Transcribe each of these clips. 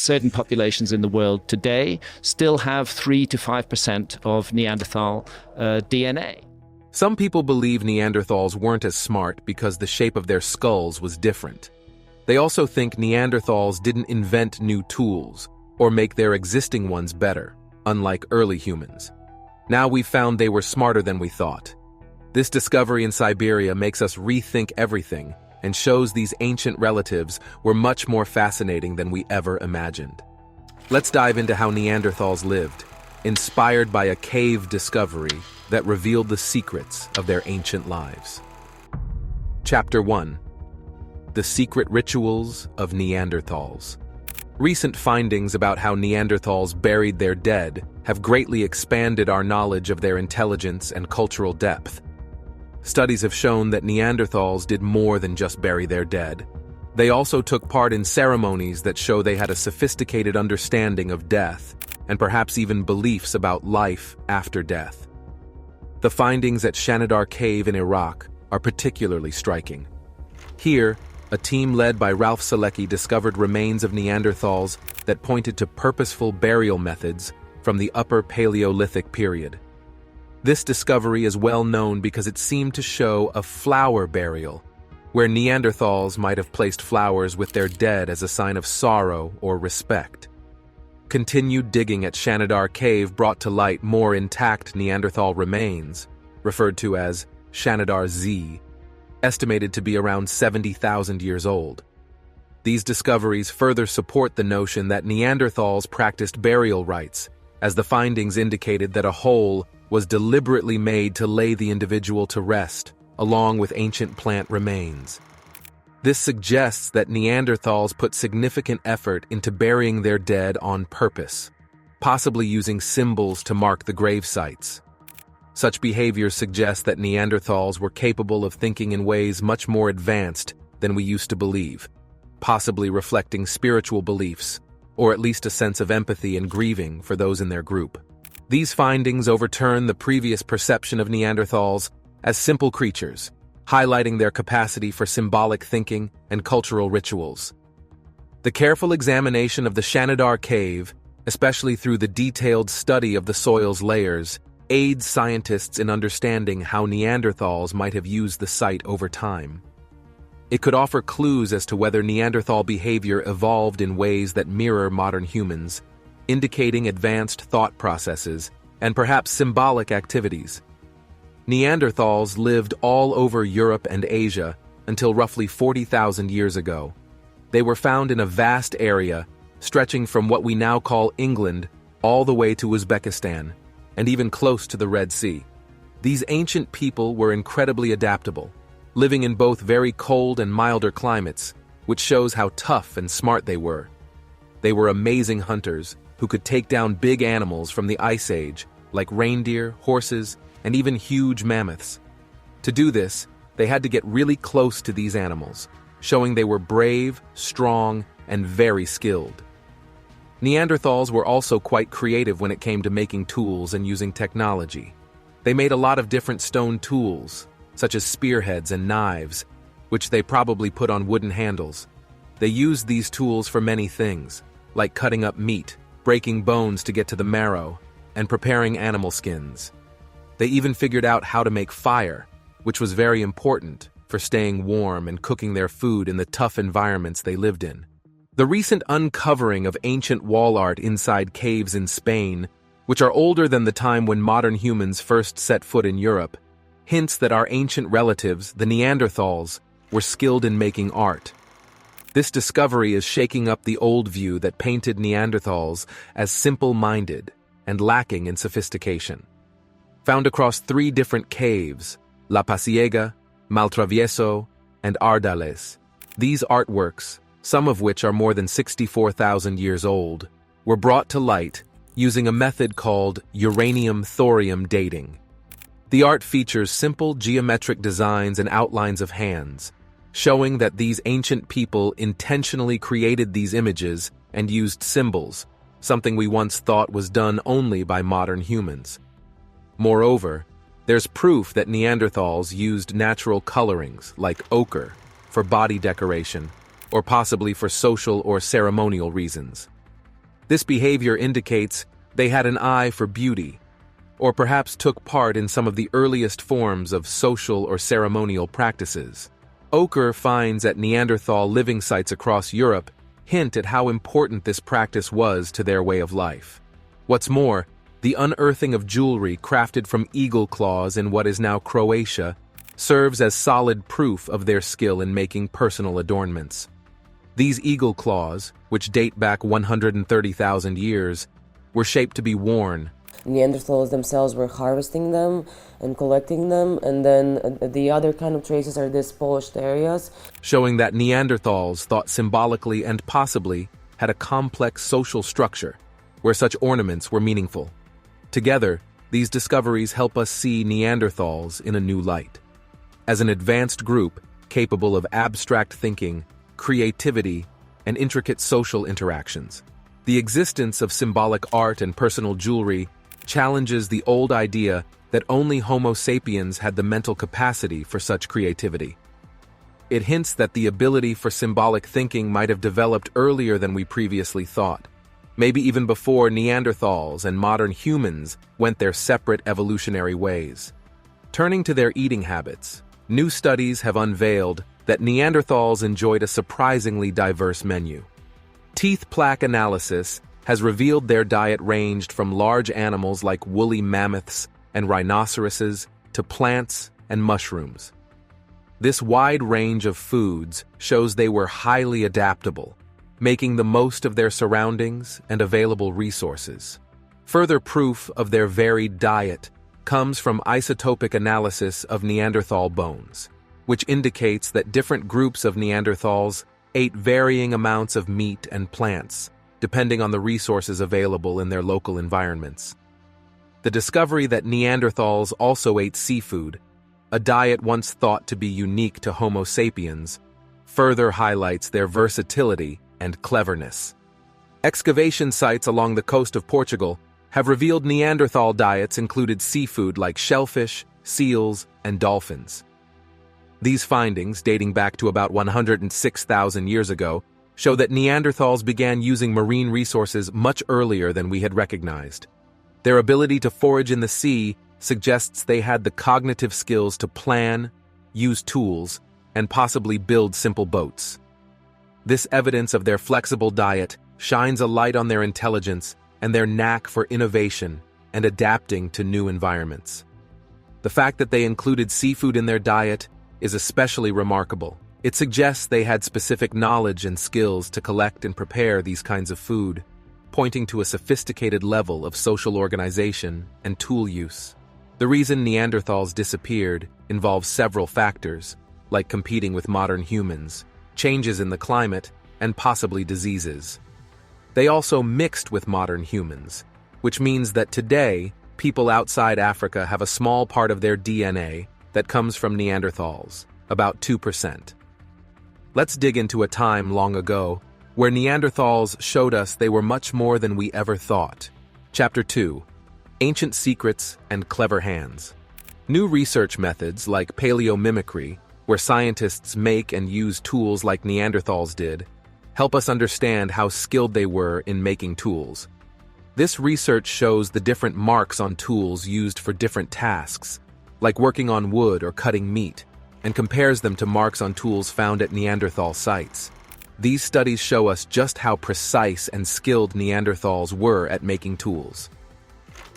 certain populations in the world today still have 3 to 5% of Neanderthal DNA. Some people believe Neanderthals weren't as smart because the shape of their skulls was different. They also think Neanderthals didn't invent new tools or make their existing ones better, unlike early humans. Now we've found they were smarter than we thought. This discovery in Siberia makes us rethink everything and shows these ancient relatives were much more fascinating than we ever imagined. Let's dive into how Neanderthals lived, inspired by a cave discovery that revealed the secrets of their ancient lives. Chapter 1. The Secret Rituals of Neanderthals. Recent findings about how Neanderthals buried their dead have greatly expanded our knowledge of their intelligence and cultural depth. Studies have shown that Neanderthals did more than just bury their dead. They also took part in ceremonies that show they had a sophisticated understanding of death, and perhaps even beliefs about life after death. The findings at Shanidar Cave in Iraq are particularly striking. Here, a team led by Ralph Solecki discovered remains of Neanderthals that pointed to purposeful burial methods from the Upper Paleolithic period. This discovery is well known because it seemed to show a flower burial, where Neanderthals might have placed flowers with their dead as a sign of sorrow or respect. Continued digging at Shanidar Cave brought to light more intact Neanderthal remains, referred to as Shanidar Z, estimated to be around 70,000 years old. These discoveries further support the notion that Neanderthals practiced burial rites, as the findings indicated that a hole was deliberately made to lay the individual to rest, along with ancient plant remains. This suggests that Neanderthals put significant effort into burying their dead on purpose, possibly using symbols to mark the grave sites. Such behavior suggests that Neanderthals were capable of thinking in ways much more advanced than we used to believe, possibly reflecting spiritual beliefs, or at least a sense of empathy and grieving for those in their group. These findings overturn the previous perception of Neanderthals as simple creatures, highlighting their capacity for symbolic thinking and cultural rituals. The careful examination of the Shanidar Cave, especially through the detailed study of the soil's layers, aids scientists in understanding how Neanderthals might have used the site over time. It could offer clues as to whether Neanderthal behavior evolved in ways that mirror modern humans, indicating advanced thought processes and perhaps symbolic activities. Neanderthals lived all over Europe and Asia until roughly 40,000 years ago. They were found in a vast area, stretching from what we now call England all the way to Uzbekistan, and even close to the Red Sea. These ancient people were incredibly adaptable, living in both very cold and milder climates, which shows how tough and smart they were. They were amazing hunters who could take down big animals from the Ice Age, like reindeer, horses, and even huge mammoths. To do this, they had to get really close to these animals, showing they were brave, strong, and very skilled. Neanderthals were also quite creative when it came to making tools and using technology. They made a lot of different stone tools, such as spearheads and knives, which they probably put on wooden handles. They used these tools for many things, like cutting up meat, breaking bones to get to the marrow, and preparing animal skins. They even figured out how to make fire, which was very important for staying warm and cooking their food in the tough environments they lived in. The recent uncovering of ancient wall art inside caves in Spain, which are older than the time when modern humans first set foot in Europe, hints that our ancient relatives, the Neanderthals, were skilled in making art. This discovery is shaking up the old view that painted Neanderthals as simple-minded and lacking in sophistication. Found across 3 different caves, La Pasiega, Maltravieso, and Ardales, these artworks, some of which are more than 64,000 years old, were brought to light using a method called uranium-thorium dating. The art features simple geometric designs and outlines of hands, showing that these ancient people intentionally created these images and used symbols, something we once thought was done only by modern humans. Moreover, there's proof that Neanderthals used natural colorings like ochre for body decoration, or possibly for social or ceremonial reasons. This behavior indicates they had an eye for beauty, or perhaps took part in some of the earliest forms of social or ceremonial practices. Ochre finds at Neanderthal living sites across Europe hint at how important this practice was to their way of life. What's more, the unearthing of jewelry crafted from eagle claws in what is now Croatia serves as solid proof of their skill in making personal adornments. These eagle claws, which date back 130,000 years, were shaped to be worn. Neanderthals themselves were harvesting them and collecting them, and then the other kind of traces are these polished areas, showing that Neanderthals thought symbolically and possibly had a complex social structure where such ornaments were meaningful. Together, these discoveries help us see Neanderthals in a new light, as an advanced group capable of abstract thinking, creativity, and intricate social interactions. The existence of symbolic art and personal jewelry challenges the old idea that only Homo sapiens had the mental capacity for such creativity. It hints that the ability for symbolic thinking might have developed earlier than we previously thought, maybe even before Neanderthals and modern humans went their separate evolutionary ways. Turning to their eating habits, new studies have unveiled that Neanderthals enjoyed a surprisingly diverse menu. Teeth plaque analysis has revealed their diet ranged from large animals like woolly mammoths and rhinoceroses to plants and mushrooms. This wide range of foods shows they were highly adaptable, making the most of their surroundings and available resources. Further proof of their varied diet comes from isotopic analysis of Neanderthal bones, which indicates that different groups of Neanderthals ate varying amounts of meat and plants, depending on the resources available in their local environments. The discovery that Neanderthals also ate seafood, a diet once thought to be unique to Homo sapiens, further highlights their versatility and cleverness. Excavation sites along the coast of Portugal have revealed Neanderthal diets included seafood like shellfish, seals, and dolphins. These findings, dating back to about 106,000 years ago, show that Neanderthals began using marine resources much earlier than we had recognized. Their ability to forage in the sea suggests they had the cognitive skills to plan, use tools, and possibly build simple boats. This evidence of their flexible diet shines a light on their intelligence and their knack for innovation and adapting to new environments. The fact that they included seafood in their diet is especially remarkable. It suggests they had specific knowledge and skills to collect and prepare these kinds of food, pointing to a sophisticated level of social organization and tool use. The reason Neanderthals disappeared involves several factors, like competing with modern humans, changes in the climate, and possibly diseases. They also mixed with modern humans, which means that today, people outside Africa have a small part of their DNA that comes from Neanderthals, about 2%. Let's dig into a time long ago where Neanderthals showed us they were much more than we ever thought. Chapter 2: Ancient Secrets and Clever Hands. New research methods like paleomimicry, where scientists make and use tools like Neanderthals did, help us understand how skilled they were in making tools. This research shows the different marks on tools used for different tasks, like working on wood or cutting meat, and compares them to marks on tools found at Neanderthal sites. These studies show us just how precise and skilled Neanderthals were at making tools.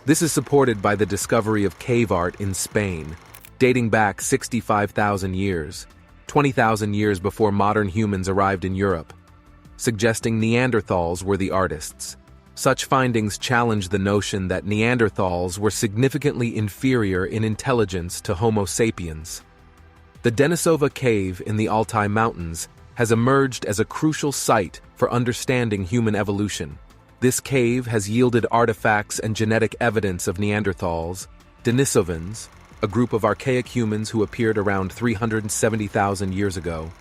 This is supported by the discovery of cave art in Spain, dating back 65,000 years, 20,000 years before modern humans arrived in Europe, suggesting Neanderthals were the artists. Such findings challenge the notion that Neanderthals were significantly inferior in intelligence to Homo sapiens. The Denisova Cave in the Altai Mountains has emerged as a crucial site for understanding human evolution. This cave has yielded artifacts and genetic evidence of Neanderthals, Denisovans, a group of archaic humans who appeared around 370,000 years ago,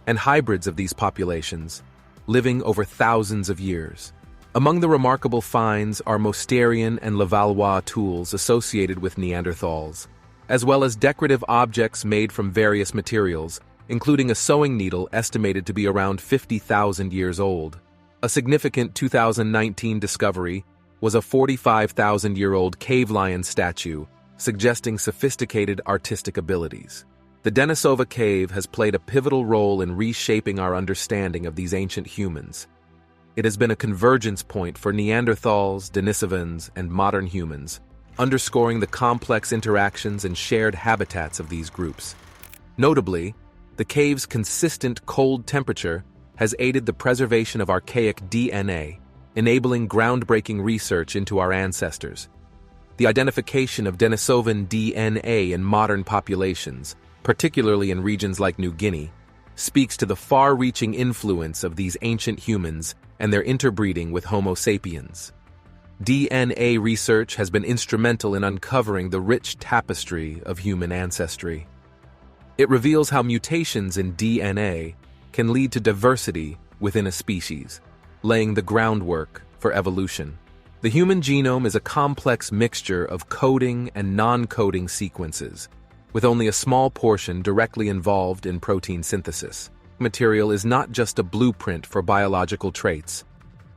and hybrids of these populations, living over thousands of years. Among the remarkable finds are Mousterian and Levallois tools associated with Neanderthals, as well as decorative objects made from various materials, including a sewing needle estimated to be around 50,000 years old. A significant 2019 discovery was a 45,000-year-old cave lion statue, suggesting sophisticated artistic abilities. The Denisova Cave has played a pivotal role in reshaping our understanding of these ancient humans. It has been a convergence point for Neanderthals, Denisovans, and modern humans, underscoring the complex interactions and shared habitats of these groups. Notably, the cave's consistent cold temperature has aided the preservation of archaic DNA, enabling groundbreaking research into our ancestors. The identification of Denisovan DNA in modern populations, particularly in regions like New Guinea, speaks to the far-reaching influence of these ancient humans and their interbreeding with Homo sapiens. DNA research has been instrumental in uncovering the rich tapestry of human ancestry. It reveals how mutations in DNA can lead to diversity within a species, laying the groundwork for evolution. The human genome is a complex mixture of coding and non-coding sequences, with only a small portion directly involved in protein synthesis. Material is not just a blueprint for biological traits,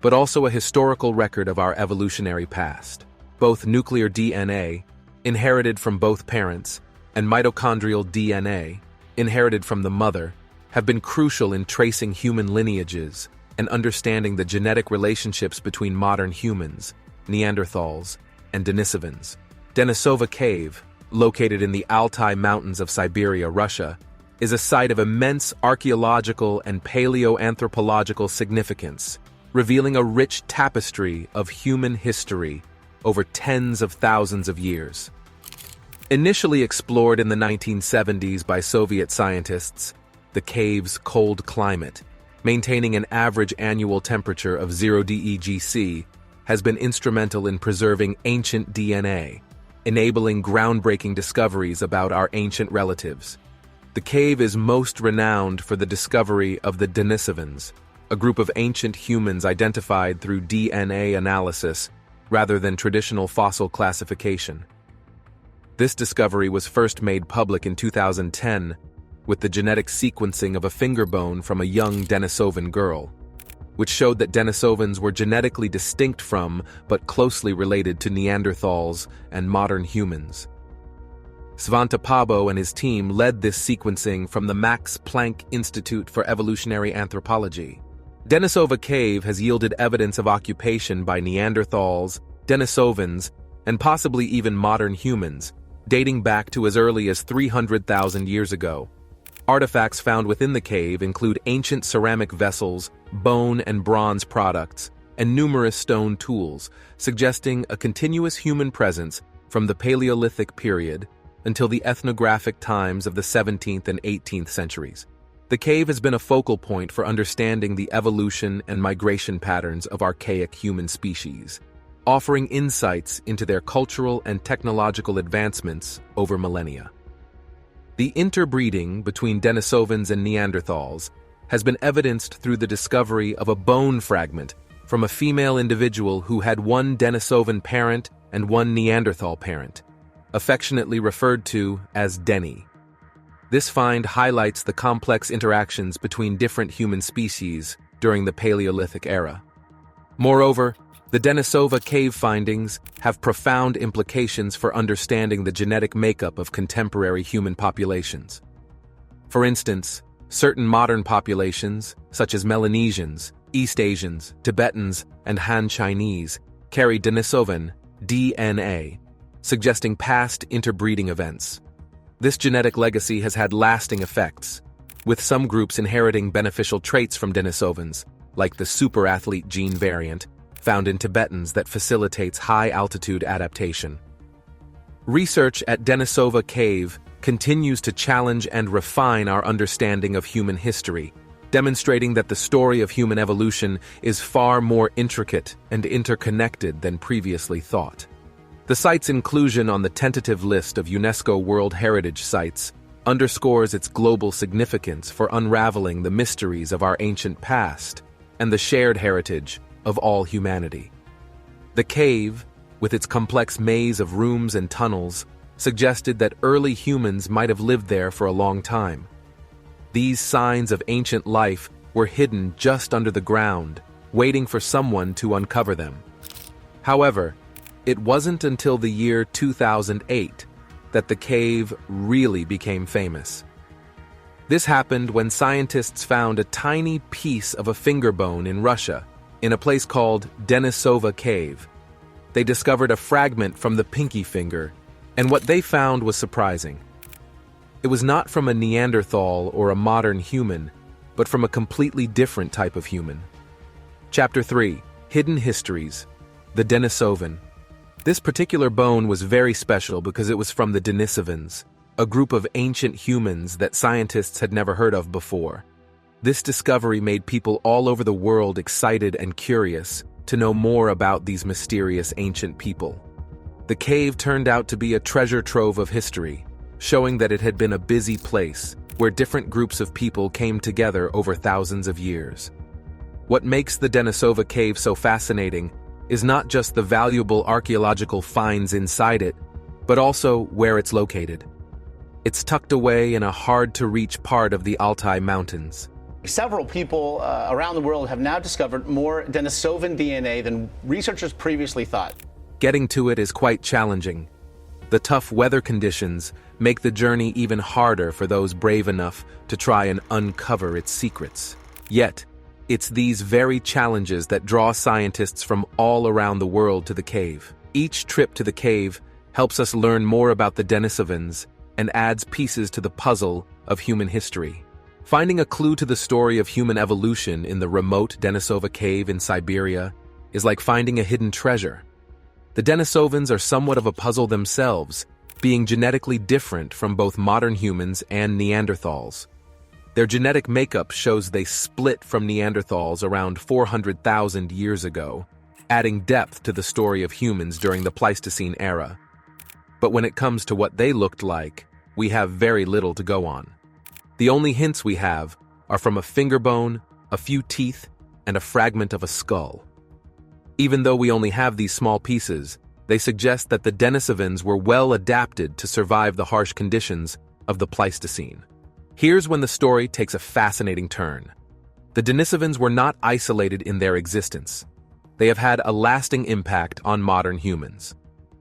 but also a historical record of our evolutionary past. Both nuclear DNA, inherited from both parents, and mitochondrial DNA, inherited from the mother, have been crucial in tracing human lineages and understanding the genetic relationships between modern humans, Neanderthals, and Denisovans. Denisova Cave, located in the Altai Mountains of Siberia, Russia, is a site of immense archaeological and paleoanthropological significance, revealing a rich tapestry of human history over tens of thousands of years. Initially explored in the 1970s by Soviet scientists, the cave's cold climate, maintaining an average annual temperature of 0 degc, has been instrumental in preserving ancient DNA, enabling groundbreaking discoveries about our ancient relatives. The cave is most renowned for the discovery of the Denisovans, a group of ancient humans identified through DNA analysis rather than traditional fossil classification. This discovery was first made public in 2010 with the genetic sequencing of a finger bone from a young Denisovan girl, which showed that Denisovans were genetically distinct from but closely related to Neanderthals and modern humans. Svante Pääbo and his team led this sequencing from the Max Planck Institute for Evolutionary Anthropology. Denisova Cave has yielded evidence of occupation by Neanderthals, Denisovans, and possibly even modern humans, dating back to as early as 300,000 years ago. Artifacts found within the cave include ancient ceramic vessels, bone and bronze products, and numerous stone tools, suggesting a continuous human presence from the Paleolithic period until the ethnographic times of the 17th and 18th centuries. The cave has been a focal point for understanding the evolution and migration patterns of archaic human species, offering insights into their cultural and technological advancements over millennia. The interbreeding between Denisovans and Neanderthals has been evidenced through the discovery of a bone fragment from a female individual who had one Denisovan parent and one Neanderthal parent, affectionately referred to as Denny. This find highlights the complex interactions between different human species during the Paleolithic era. Moreover, the Denisova Cave findings have profound implications for understanding the genetic makeup of contemporary human populations. For instance, certain modern populations, such as Melanesians, East Asians, Tibetans, and Han Chinese, carry Denisovan DNA, suggesting past interbreeding events. This genetic legacy has had lasting effects, with some groups inheriting beneficial traits from Denisovans, like the superathlete gene variant, found in Tibetans that facilitates high-altitude adaptation. Research at Denisova Cave continues to challenge and refine our understanding of human history, demonstrating that the story of human evolution is far more intricate and interconnected than previously thought. The site's inclusion on the tentative list of UNESCO World Heritage Sites underscores its global significance for unraveling the mysteries of our ancient past and the shared heritage of all humanity. The cave, with its complex maze of rooms and tunnels, suggested that early humans might have lived there for a long time. These signs of ancient life were hidden just under the ground, waiting for someone to uncover them. However, it wasn't until the year 2008 that the cave really became famous. This happened when scientists found a tiny piece of a finger bone in Russia, in a place called Denisova Cave. They discovered a fragment from the pinky finger, and what they found was surprising. It was not from a Neanderthal or a modern human, but from a completely different type of human. Chapter 3: Hidden Histories. The Denisovan. This particular bone was very special because it was from the Denisovans, a group of ancient humans that scientists had never heard of before. This discovery made people all over the world excited and curious to know more about these mysterious ancient people. The cave turned out to be a treasure trove of history, showing that it had been a busy place where different groups of people came together over thousands of years. What makes the Denisova Cave so fascinating is not just the valuable archaeological finds inside it, but also where it's located. It's tucked away in a hard-to-reach part of the Altai Mountains. Several people around the world have now discovered more Denisovan DNA than researchers previously thought. Getting to it is quite challenging. The tough weather conditions make the journey even harder for those brave enough to try and uncover its secrets. Yet, it's these very challenges that draw scientists from all around the world to the cave. Each trip to the cave helps us learn more about the Denisovans and adds pieces to the puzzle of human history. Finding a clue to the story of human evolution in the remote Denisova Cave in Siberia is like finding a hidden treasure. The Denisovans are somewhat of a puzzle themselves, being genetically different from both modern humans and Neanderthals. Their genetic makeup shows they split from Neanderthals around 400,000 years ago, adding depth to the story of humans during the Pleistocene era. But when it comes to what they looked like, we have very little to go on. The only hints we have are from a finger bone, a few teeth, and a fragment of a skull. Even though we only have these small pieces, they suggest that the Denisovans were well adapted to survive the harsh conditions of the Pleistocene. Here's when the story takes a fascinating turn. The Denisovans were not isolated in their existence. They have had a lasting impact on modern humans.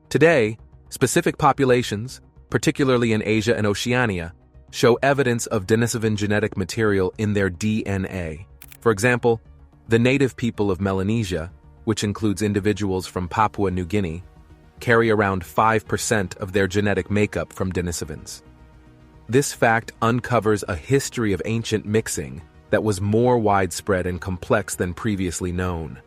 Today, specific populations, particularly in Asia and Oceania, show evidence of Denisovan genetic material in their DNA. For example, the native people of Melanesia, which includes individuals from Papua New Guinea, carry around 5% of their genetic makeup from Denisovans. This fact uncovers a history of ancient mixing that was more widespread and complex than previously known.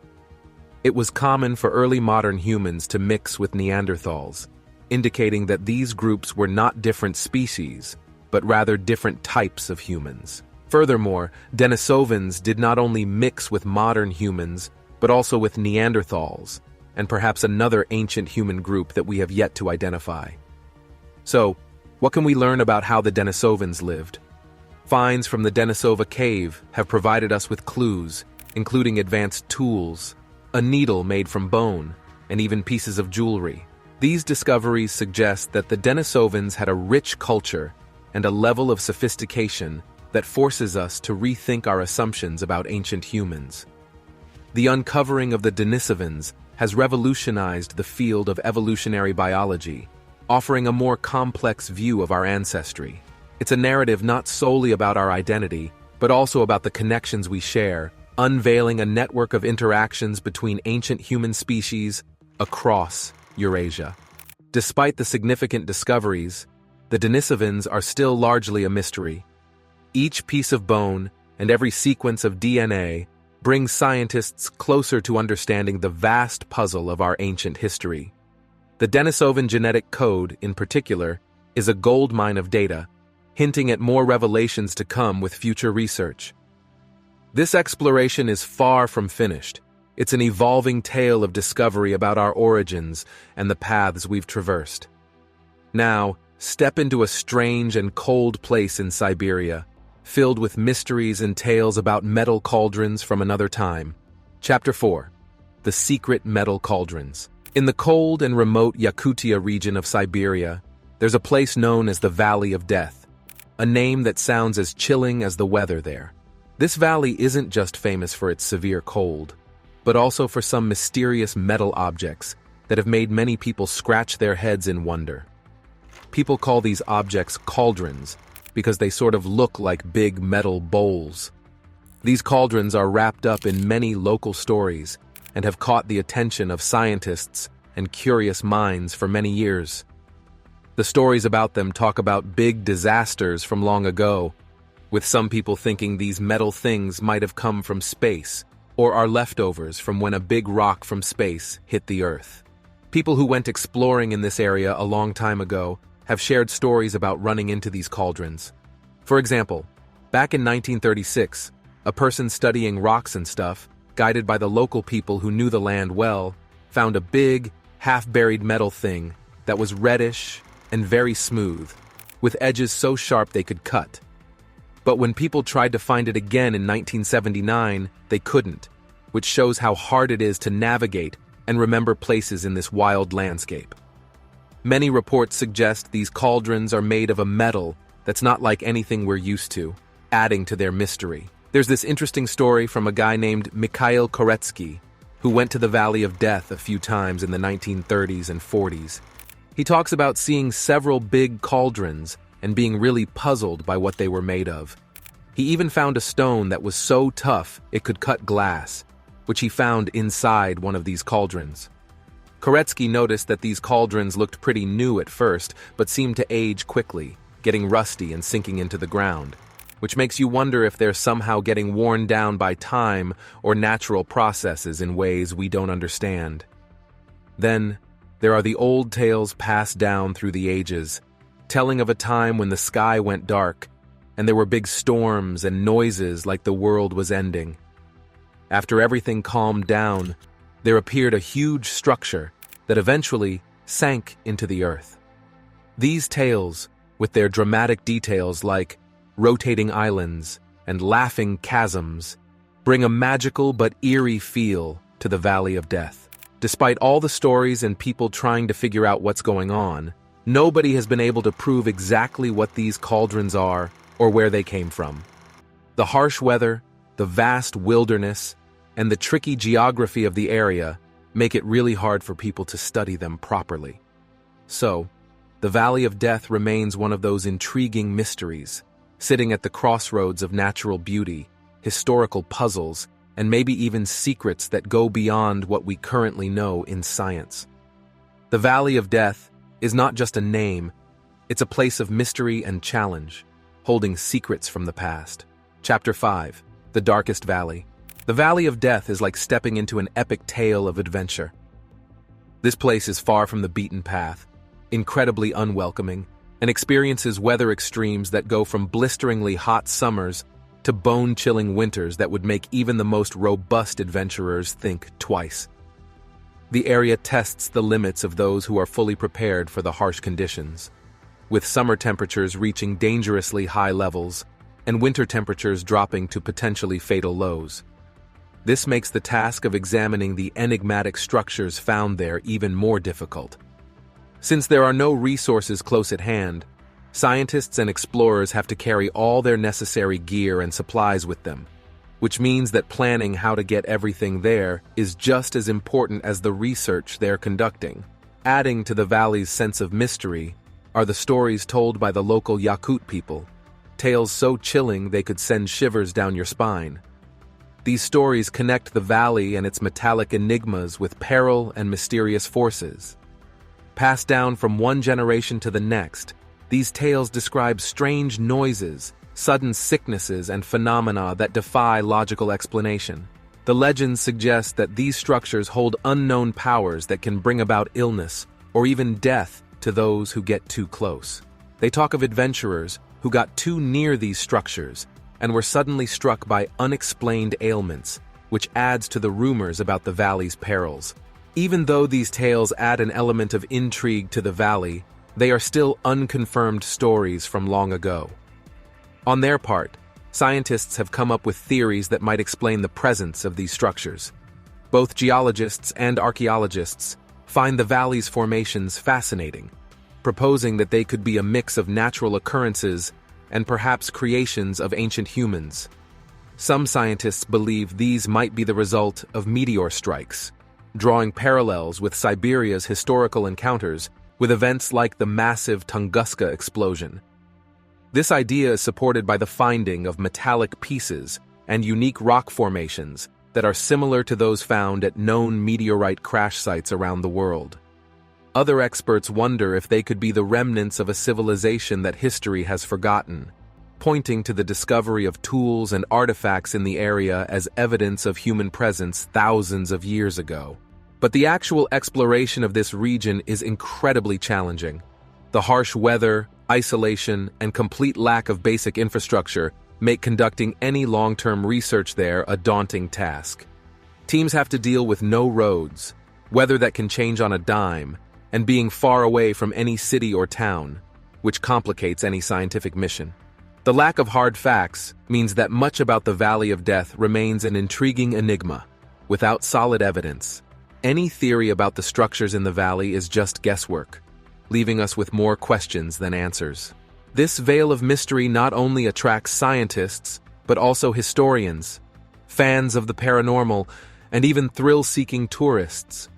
It was common for early modern humans to mix with Neanderthals, indicating that these groups were not different species, but rather different types of humans. Furthermore, Denisovans did not only mix with modern humans, but also with Neanderthals, and perhaps another ancient human group that we have yet to identify. So, what can we learn about how the Denisovans lived? Finds from the Denisova Cave have provided us with clues, including advanced tools, a needle made from bone, and even pieces of jewelry. These discoveries suggest that the Denisovans had a rich culture and a level of sophistication that forces us to rethink our assumptions about ancient humans. The uncovering of the Denisovans has revolutionized the field of evolutionary biology, offering a more complex view of our ancestry. It's a narrative not solely about our identity, but also about the connections we share, unveiling a network of interactions between ancient human species across Eurasia. Despite the significant discoveries, the Denisovans are still largely a mystery. Each piece of bone and every sequence of DNA brings scientists closer to understanding the vast puzzle of our ancient history. The Denisovan genetic code, in particular, is a goldmine of data, hinting at more revelations to come with future research. This exploration is far from finished. It's an evolving tale of discovery about our origins and the paths we've traversed. Now, step into a strange and cold place in Siberia, filled with mysteries and tales about metal cauldrons from another time. Chapter 4: The Secret Metal Cauldrons. In the cold and remote Yakutia region of Siberia, there's a place known as the Valley of Death, a name that sounds as chilling as the weather there. This valley isn't just famous for its severe cold. but also for some mysterious metal objects that have made many people scratch their heads in wonder. People call these objects cauldrons because they sort of look like big metal bowls. These cauldrons are wrapped up in many local stories and have caught the attention of scientists and curious minds for many years. The stories about them talk about big disasters from long ago, with some people thinking these metal things might have come from space or are leftovers from when a big rock from space hit the Earth. People who went exploring in this area a long time ago have shared stories about running into these cauldrons. For example, back in 1936, a person studying rocks and stuff, guided by the local people who knew the land well, found a big, half-buried metal thing that was reddish and very smooth, with edges so sharp they could cut. But when people tried to find it again in 1979, they couldn't, which shows how hard it is to navigate and remember places in this wild landscape. Many reports suggest these cauldrons are made of a metal that's not like anything we're used to, adding to their mystery. There's this interesting story from a guy named Mikhail Koretsky, who went to the Valley of Death a few times in the 1930s and 40s. He talks about seeing several big cauldrons and being really puzzled by what they were made of. He even found a stone that was so tough it could cut glass, which he found inside one of these cauldrons. Koretsky noticed that these cauldrons looked pretty new at first, but seemed to age quickly, getting rusty and sinking into the ground, which makes you wonder if they're somehow getting worn down by time or natural processes in ways we don't understand. Then, there are the old tales passed down through the ages, telling of a time when the sky went dark, and there were big storms and noises like the world was ending. After everything calmed down, there appeared a huge structure that eventually sank into the earth. These tales, with their dramatic details like rotating islands and laughing chasms, bring a magical but eerie feel to the Valley of Death. Despite all the stories and people trying to figure out what's going on, nobody has been able to prove exactly what these cauldrons are or where they came from. The harsh weather, the vast wilderness, and the tricky geography of the area make it really hard for people to study them properly. So, the Valley of Death remains one of those intriguing mysteries, sitting at the crossroads of natural beauty, historical puzzles, and maybe even secrets that go beyond what we currently know in science. The Valley of Death is not just a name, it's a place of mystery and challenge, holding secrets from the past. Chapter 5, The Darkest Valley. The Valley of Death is like stepping into an epic tale of adventure. This place is far from the beaten path, incredibly unwelcoming, and experiences weather extremes that go from blisteringly hot summers to bone-chilling winters that would make even the most robust adventurers think twice. The area tests the limits of those who are fully prepared for the harsh conditions, with summer temperatures reaching dangerously high levels and winter temperatures dropping to potentially fatal lows. This makes the task of examining the enigmatic structures found there even more difficult. Since there are no resources close at hand, scientists and explorers have to carry all their necessary gear and supplies with them, which means that planning how to get everything there is just as important as the research they're conducting. Adding to the valley's sense of mystery are the stories told by the local Yakut people, tales so chilling they could send shivers down your spine. These stories connect the valley and its metallic enigmas with peril and mysterious forces. Passed down from one generation to the next, these tales describe strange noises, sudden sicknesses, and phenomena that defy logical explanation. The legends suggest that these structures hold unknown powers that can bring about illness or even death to those who get too close. They talk of adventurers who got too near these structures and were suddenly struck by unexplained ailments, which adds to the rumors about the valley's perils. Even though these tales add an element of intrigue to the valley, they are still unconfirmed stories from long ago. On their part, scientists have come up with theories that might explain the presence of these structures. Both geologists and archaeologists find the valley's formations fascinating, proposing that they could be a mix of natural occurrences and perhaps creations of ancient humans. Some scientists believe these might be the result of meteor strikes, drawing parallels with Siberia's historical encounters with events like the massive Tunguska explosion. This idea is supported by the finding of metallic pieces and unique rock formations that are similar to those found at known meteorite crash sites around the world. Other experts wonder if they could be the remnants of a civilization that history has forgotten, pointing to the discovery of tools and artifacts in the area as evidence of human presence thousands of years ago. But the actual exploration of this region is incredibly challenging. The harsh weather, isolation, and complete lack of basic infrastructure make conducting any long-term research there a daunting task. Teams have to deal with no roads, weather that can change on a dime, and being far away from any city or town, which complicates any scientific mission. The lack of hard facts means that much about the Valley of Death remains an intriguing enigma. Without solid evidence, any theory about the structures in the valley is just guesswork, leaving us with more questions than answers. This veil of mystery not only attracts scientists, but also historians, fans of the paranormal, and even thrill-seeking tourists,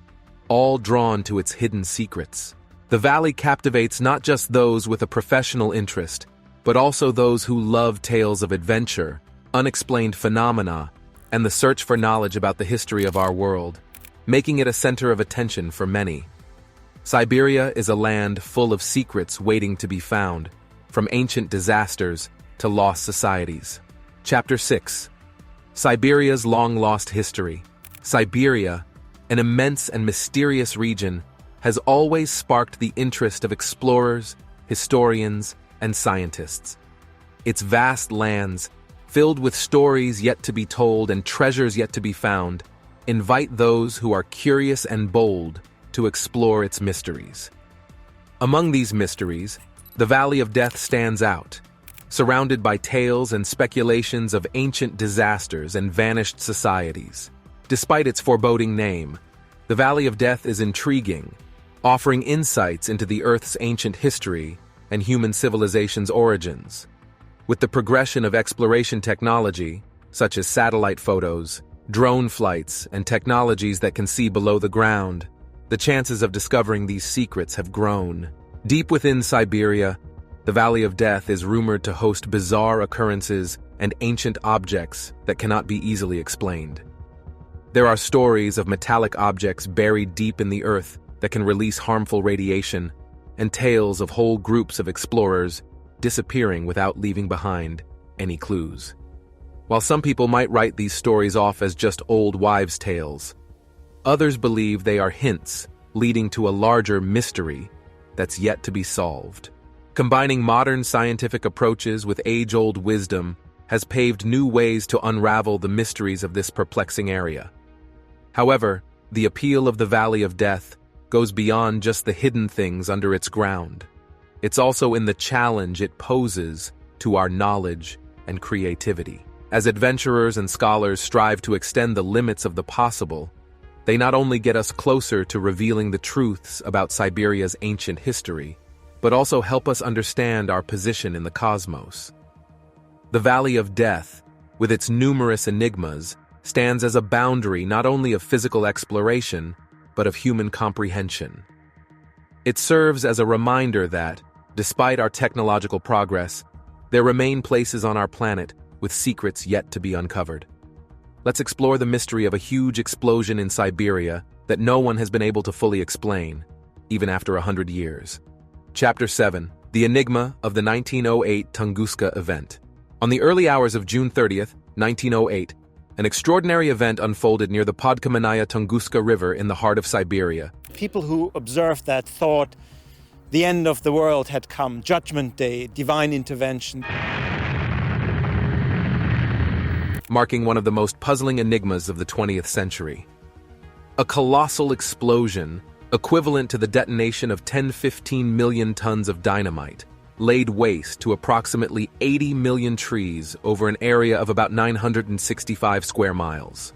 all drawn to its hidden secrets. The valley captivates not just those with a professional interest, but also those who love tales of adventure, unexplained phenomena, and the search for knowledge about the history of our world, making it a center of attention for many. Siberia is a land full of secrets waiting to be found, from ancient disasters to lost societies. Chapter 6. Siberia's long-lost history. Siberia, an immense and mysterious region, has always sparked the interest of explorers, historians, and scientists. Its vast lands, filled with stories yet to be told and treasures yet to be found, invite those who are curious and bold to explore its mysteries. Among these mysteries, the Valley of Death stands out, surrounded by tales and speculations of ancient disasters and vanished societies. Despite its foreboding name, the Valley of Death is intriguing, offering insights into the Earth's ancient history and human civilization's origins. With the progression of exploration technology, such as satellite photos, drone flights, and technologies that can see below the ground, the chances of discovering these secrets have grown. Deep within Siberia, the Valley of Death is rumored to host bizarre occurrences and ancient objects that cannot be easily explained. There are stories of metallic objects buried deep in the earth that can release harmful radiation, and tales of whole groups of explorers disappearing without leaving behind any clues. While some people might write these stories off as just old wives' tales, others believe they are hints leading to a larger mystery that's yet to be solved. Combining modern scientific approaches with age-old wisdom has paved new ways to unravel the mysteries of this perplexing area. However, the appeal of the Valley of Death goes beyond just the hidden things under its ground. It's also in the challenge it poses to our knowledge and creativity. As adventurers and scholars strive to extend the limits of the possible, they not only get us closer to revealing the truths about Siberia's ancient history, but also help us understand our position in the cosmos. The Valley of Death, with its numerous enigmas, stands as a boundary not only of physical exploration, but of human comprehension. It serves as a reminder that, despite our technological progress, there remain places on our planet with secrets yet to be uncovered. Let's explore the mystery of a huge explosion in Siberia that no one has been able to fully explain, even after 100 years. Chapter 7. The Enigma of the 1908 Tunguska Event. On the early hours of June 30th, 1908, an extraordinary event unfolded near the Podkamanaya Tunguska River in the heart of Siberia. People who observed that thought the end of the world had come, Judgment Day, divine intervention. Marking one of the most puzzling enigmas of the 20th century. A colossal explosion, equivalent to the detonation of 10-15 million tons of dynamite, laid waste to approximately 80 million trees over an area of about 965 square miles.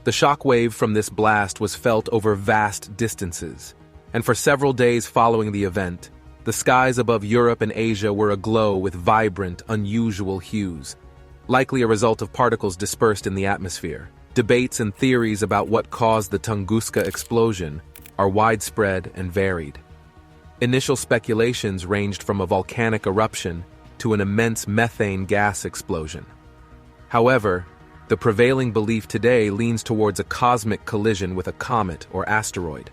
The shockwave from this blast was felt over vast distances, and for several days following the event, the skies above Europe and Asia were aglow with vibrant, unusual hues. likely a result of particles dispersed in the atmosphere. Debates and theories about what caused the Tunguska explosion are widespread and varied. Initial speculations ranged from a volcanic eruption to an immense methane gas explosion. However, the prevailing belief today leans towards a cosmic collision with a comet or asteroid.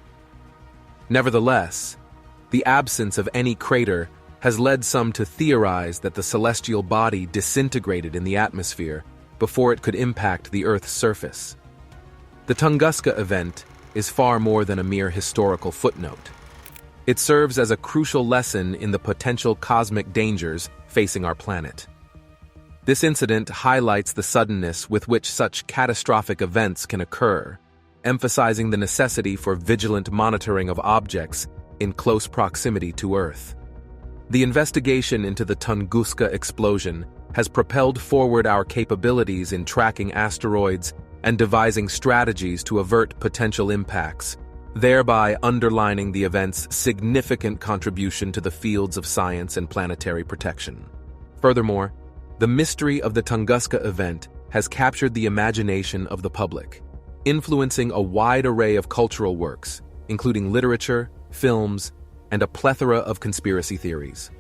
Nevertheless, the absence of any crater has led some to theorize that the celestial body disintegrated in the atmosphere before it could impact the Earth's surface. The Tunguska event is far more than a mere historical footnote. It serves as a crucial lesson in the potential cosmic dangers facing our planet. This incident highlights the suddenness with which such catastrophic events can occur, emphasizing the necessity for vigilant monitoring of objects in close proximity to Earth. The investigation into the Tunguska explosion has propelled forward our capabilities in tracking asteroids and devising strategies to avert potential impacts, thereby underlining the event's significant contribution to the fields of science and planetary protection. Furthermore, the mystery of the Tunguska event has captured the imagination of the public, influencing a wide array of cultural works, including literature, films, and a plethora of conspiracy theories.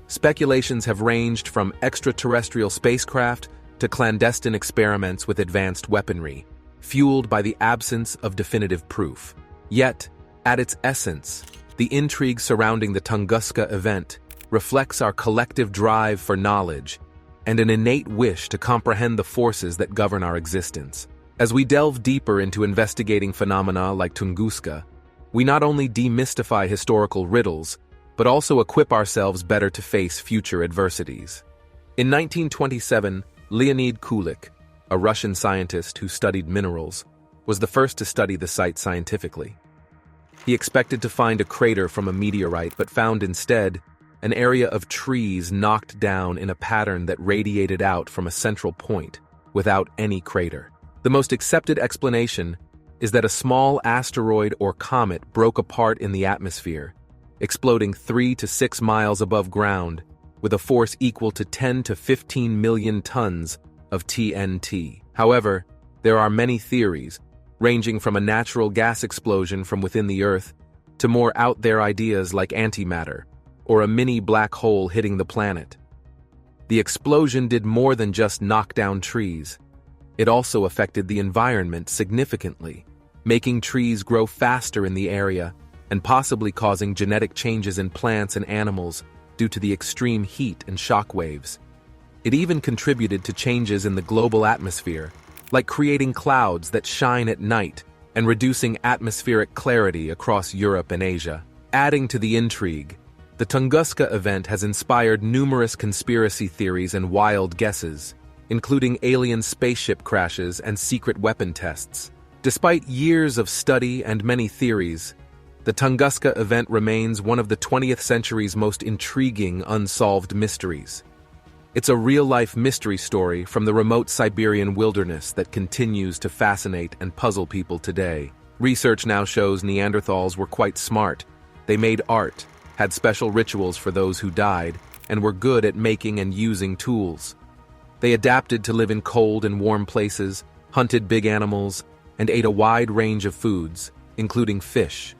Speculations have ranged from extraterrestrial spacecraft to clandestine experiments with advanced weaponry, fueled by the absence of definitive proof. Yet, at its essence, the intrigue surrounding the Tunguska event reflects our collective drive for knowledge and an innate wish to comprehend the forces that govern our existence. As we delve deeper into investigating phenomena like Tunguska, we not only demystify historical riddles, but also equip ourselves better to face future adversities. In 1927, Leonid Kulik, a Russian scientist who studied minerals, was the first to study the site scientifically. He expected to find a crater from a meteorite, but found instead an area of trees knocked down in a pattern that radiated out from a central point without any crater. The most accepted explanation is that a small asteroid or comet broke apart in the atmosphere, exploding 3 to 6 miles above ground with a force equal to 10 to 15 million tons of TNT. However, there are many theories, ranging from a natural gas explosion from within the Earth to more out-there ideas like antimatter or a mini black hole hitting the planet. The explosion did more than just knock down trees. It also affected the environment significantly, making trees grow faster in the area and possibly causing genetic changes in plants and animals due to the extreme heat and shock waves. It even contributed to changes in the global atmosphere, like creating clouds that shine at night and reducing atmospheric clarity across Europe and Asia. Adding to the intrigue, the Tunguska event has inspired numerous conspiracy theories and wild guesses, including alien spaceship crashes and secret weapon tests. Despite years of study and many theories, the Tunguska event remains one of the 20th century's most intriguing unsolved mysteries. It's a real-life mystery story from the remote Siberian wilderness that continues to fascinate and puzzle people today. Research now shows Neanderthals were quite smart. They made art, had special rituals for those who died, and were good at making and using tools. They adapted to live in cold and warm places, hunted big animals, and ate a wide range of foods, including fish.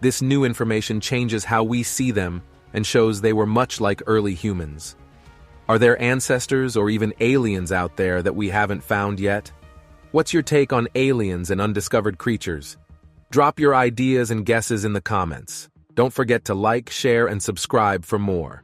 This new information changes how we see them and shows they were much like early humans. Are there ancestors or even aliens out there that we haven't found yet? What's your take on aliens and undiscovered creatures? Drop your ideas and guesses in the comments. Don't forget to like, share, and subscribe for more.